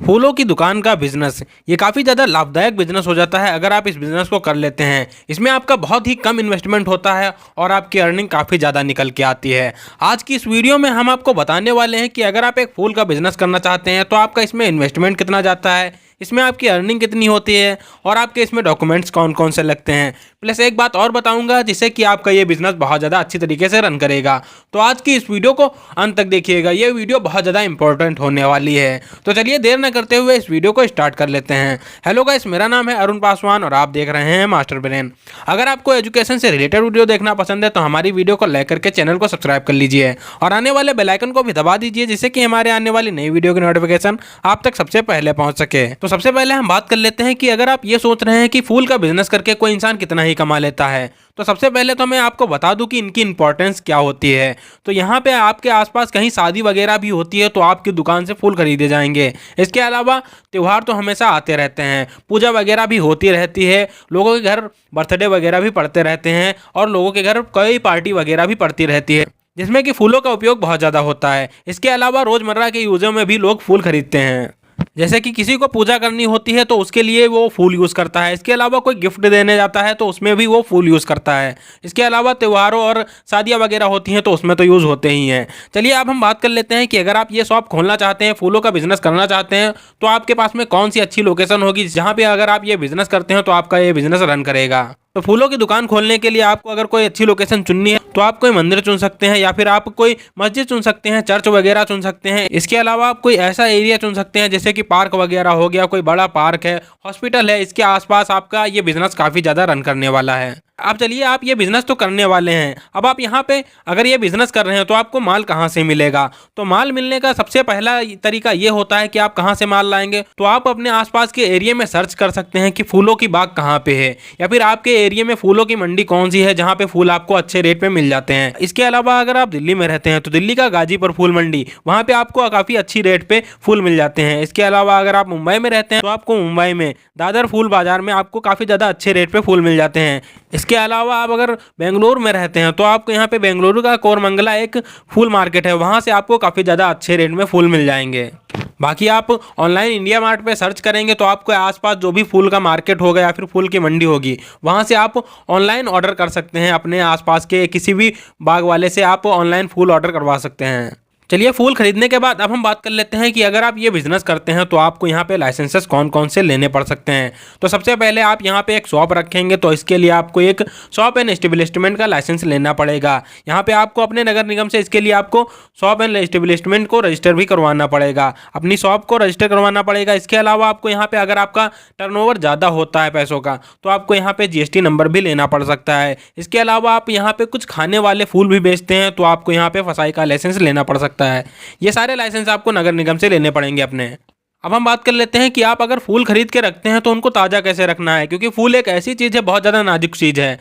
फूलों की दुकान का बिजनेस ये काफ़ी ज़्यादा लाभदायक बिजनेस हो जाता है अगर आप इस बिज़नेस को कर लेते हैं। इसमें आपका बहुत ही कम इन्वेस्टमेंट होता है और आपकी अर्निंग काफ़ी ज़्यादा निकल के आती है। आज की इस वीडियो में हम आपको बताने वाले हैं कि अगर आप एक फूल का बिजनेस करना चाहते हैं तो आपका इसमें इन्वेस्टमेंट कितना जाता है, इसमें आपकी अर्निंग कितनी होती है और आपके इसमें डॉक्यूमेंट्स कौन कौन से लगते हैं। प्लस एक बात और बताऊंगा जिससे कि आपका ये बिजनेस बहुत ज़्यादा अच्छी तरीके से रन करेगा। तो आज की इस वीडियो को अंत तक देखिएगा, ये वीडियो बहुत ज़्यादा इंपॉर्टेंट होने वाली है। तो चलिए देर न करते हुए इस वीडियो को स्टार्ट कर लेते हैं। हेलो गाइस, मेरा नाम है अरुण पासवान और आप देख रहे हैं मास्टर ब्रेन। अगर आपको एजुकेशन से रिलेटेड वीडियो देखना पसंद है तो हमारी वीडियो को लाइक करके चैनल को सब्सक्राइब कर लीजिए और आने वाले बेल आइकन को भी दबा दीजिए जिससे कि हमारे आने वाली नई वीडियो की नोटिफिकेशन आप तक सबसे पहले पहुंच सके। तो सबसे पहले हम बात कर लेते हैं कि अगर आप ये सोच रहे हैं कि फूल का बिजनेस करके कोई इंसान कितना ही कमा लेता है, तो सबसे पहले तो मैं आपको बता दूं कि इनकी इंपॉर्टेंस क्या होती है। तो यहाँ पे आपके आसपास कहीं शादी वगैरह भी होती है तो आपकी दुकान से फूल खरीदे जाएंगे। इसके अलावा त्यौहार तो हमेशा आते रहते हैं, पूजा वगैरह भी होती रहती है, लोगों के घर बर्थडे वगैरह भी पड़ते रहते हैं और लोगों के घर कई पार्टी वगैरह भी पड़ती रहती है जिसमें कि फूलों का उपयोग बहुत ज़्यादा होता है। इसके अलावा रोज़मर्रा के यूज़ों में भी लोग फूल खरीदते हैं। जैसे कि किसी को पूजा करनी होती है तो उसके लिए वो फूल यूज़ करता है। इसके अलावा कोई गिफ्ट देने जाता है तो उसमें भी वो फूल यूज़ करता है। इसके अलावा त्योहारों और शादियाँ वगैरह होती हैं तो उसमें तो यूज़ होते ही हैं। चलिए अब हम बात कर लेते हैं कि अगर आप ये शॉप खोलना चाहते हैं, फूलों का बिजनेस करना चाहते हैं, तो आपके पास में कौन सी अच्छी लोकेशन होगी जहाँ पे अगर आप ये बिजनेस करते हैं तो आपका ये बिजनेस रन करेगा। तो फूलों की दुकान खोलने के लिए आपको अगर कोई अच्छी लोकेशन चुननी है तो आप कोई मंदिर चुन सकते हैं या फिर आप कोई मस्जिद चुन सकते हैं, चर्च वगैरह चुन सकते हैं। इसके अलावा आप कोई ऐसा एरिया चुन सकते हैं जैसे कि पार्क वगैरह हो गया, कोई बड़ा पार्क है, हॉस्पिटल है, इसके आसपास आपका ये बिजनेस काफ़ी ज़्यादा रन करने वाला है। अब चलिए, आप ये बिजनेस तो करने वाले हैं, अब आप यहाँ पे अगर ये बिजनेस कर रहे हैं तो आपको माल कहाँ से मिलेगा। तो माल मिलने का सबसे पहला तरीका ये होता है कि आप कहाँ से माल लाएंगे। तो आप अपने आसपास के एरिया में सर्च कर सकते हैं कि फूलों की बाग कहाँ पे है या फिर आपके एरिया में फूलों की मंडी कौन सी है जहाँ पे फूल आपको अच्छे रेट पे मिल जाते हैं। इसके अलावा अगर आप दिल्ली में रहते हैं तो दिल्ली का गाजीपुर फूल मंडी, वहाँ पे आपको काफ़ी अच्छी रेट पे फूल मिल जाते हैं। इसके अलावा अगर आप मुंबई में रहते हैं तो आपको मुंबई में दादर फूल बाजार में आपको काफ़ी ज़्यादा अच्छे रेट पे फूल मिल जाते हैं। इसके अलावा आप अगर बेंगलुरु में रहते हैं तो आपको यहाँ पे बेंगलुरु का कोरमंगला एक फूल मार्केट है, वहाँ से आपको काफ़ी ज़्यादा अच्छे रेट में फूल मिल जाएंगे। बाकी आप ऑनलाइन इंडिया मार्ट पे सर्च करेंगे तो आपको आसपास जो भी फूल का मार्केट होगा या फिर फूल की मंडी होगी वहाँ से आप ऑनलाइन ऑर्डर कर सकते हैं। अपने आसपास के किसी भी बाग वाले से आप ऑनलाइन फूल ऑर्डर करवा सकते हैं। चलिए, फूल खरीदने के बाद अब हम बात कर लेते हैं कि अगर आप ये बिजनेस करते हैं तो आपको यहाँ पे लाइसेंसेस कौन कौन से लेने पड़ सकते हैं। तो सबसे पहले आप यहाँ पे एक शॉप रखेंगे तो इसके लिए आपको एक शॉप एंड एस्टेब्लिशमेंट का लाइसेंस लेना पड़ेगा। यहाँ पे आपको अपने नगर निगम से इसके लिए आपको शॉप एंड एस्टेब्लिशमेंट को रजिस्टर भी करवाना पड़ेगा, अपनी शॉप को रजिस्टर करवाना पड़ेगा। इसके अलावा आपको यहाँ पे अगर आपका टर्नओवर ज़्यादा होता है पैसों का तो आपको यहाँ पे GST नंबर भी लेना पड़ सकता है। इसके अलावा आप यहाँ पे कुछ खाने वाले फूल भी बेचते हैं तो आपको यहाँ पे फसाई का लाइसेंस लेना पड़ सकता है। ये सारे लाइसेंस आपको नगर निगम से लेने पड़ेंगे अपने। अब हम बात कर लेते हैं कि आप अगर फूल खरीद के रखते हैं तो उनको ताज़ा कैसे रखना है, क्योंकि फूल एक ऐसी चीज़ है, बहुत ज़्यादा नाजुक चीज़ है,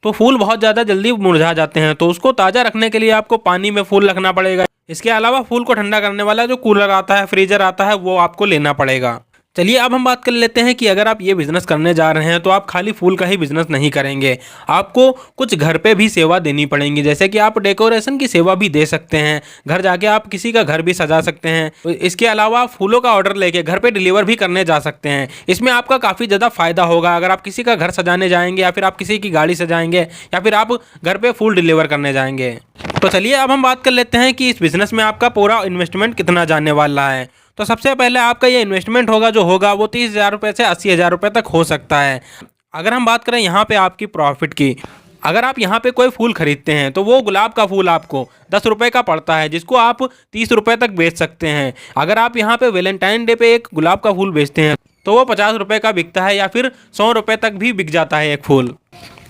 तो फूल बहुत ज़्यादा जल्दी मुरझा जाते हैं। तो उसको ताज़ा रखने के लिए आपको पानी में फूल रखना पड़ेगा। इसके अलावा फूल को ठंडा करने वाला जो कूलर आता है, फ्रीजर आता है, वो आपको लेना पड़ेगा। चलिए अब हम बात कर लेते हैं कि अगर आप ये बिज़नेस करने जा रहे हैं तो आप खाली फूल का ही बिज़नेस नहीं करेंगे, आपको कुछ घर पे भी सेवा देनी पड़ेंगी। जैसे कि आप डेकोरेशन की सेवा भी दे सकते हैं, घर जाके आप किसी का घर भी सजा सकते हैं। तो इसके अलावा आप फूलों का ऑर्डर लेके घर पे डिलीवर भी करने जा सकते हैं। इसमें आपका काफ़ी ज़्यादा फ़ायदा होगा। अगर आप किसी का घर सजाने जाएंगे या फिर आप किसी की गाड़ी सजाएंगे या फिर आप घर पर फूल डिलीवर करने जाएंगे। तो चलिए अब हम बात कर लेते हैं कि इस बिज़नेस में आपका पूरा इन्वेस्टमेंट कितना जाने वाला है। तो सबसे पहले आपका ये इन्वेस्टमेंट होगा जो होगा वो 30,000 रुपये से 80,000 रुपये तक हो सकता है। अगर हम बात करें यहाँ पे आपकी प्रॉफिट की, अगर आप यहाँ पे कोई फूल खरीदते हैं तो वो गुलाब का फूल आपको 10 रुपये का पड़ता है, जिसको आप 30 रुपये तक बेच सकते हैं। अगर आप यहाँ पे वैलेंटाइन डे पे एक गुलाब का फूल बेचते हैं तो वो 50 रुपये का बिकता है या फिर 100 रुपये तक भी बिक जाता है एक फूल।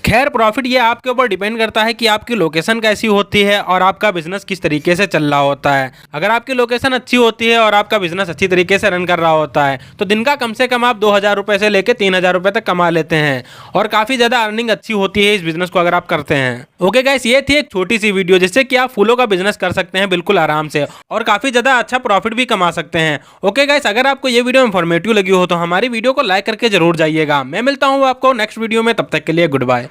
खैर, प्रॉफिट ये आपके ऊपर डिपेंड करता है कि आपकी लोकेशन कैसी होती है और आपका बिजनेस किस तरीके से चल रहा होता है। अगर आपकी लोकेशन अच्छी होती है और आपका बिजनेस अच्छी तरीके से रन कर रहा होता है तो दिन का कम से कम आप 2,000 रुपये से लेकर 3,000 रुपये तक कमा लेते हैं और काफ़ी ज़्यादा अर्निंग अच्छी होती है इस बिज़नेस को अगर आप करते हैं। ओके गाइस, ये थी एक छोटी सी वीडियो जिससे कि आप फूलों का बिजनेस कर सकते हैं बिल्कुल आराम से और काफ़ी ज़्यादा अच्छा प्रॉफिट भी कमा सकते हैं। ओके गाइस, अगर आपको ये वीडियो इन्फॉर्मेटिव लगी हो तो हमारी वीडियो को लाइक करके जरूर जाइएगा। मैं मिलता हूँ आपको नेक्स्ट वीडियो में, तब तक के लिए गुड बाय।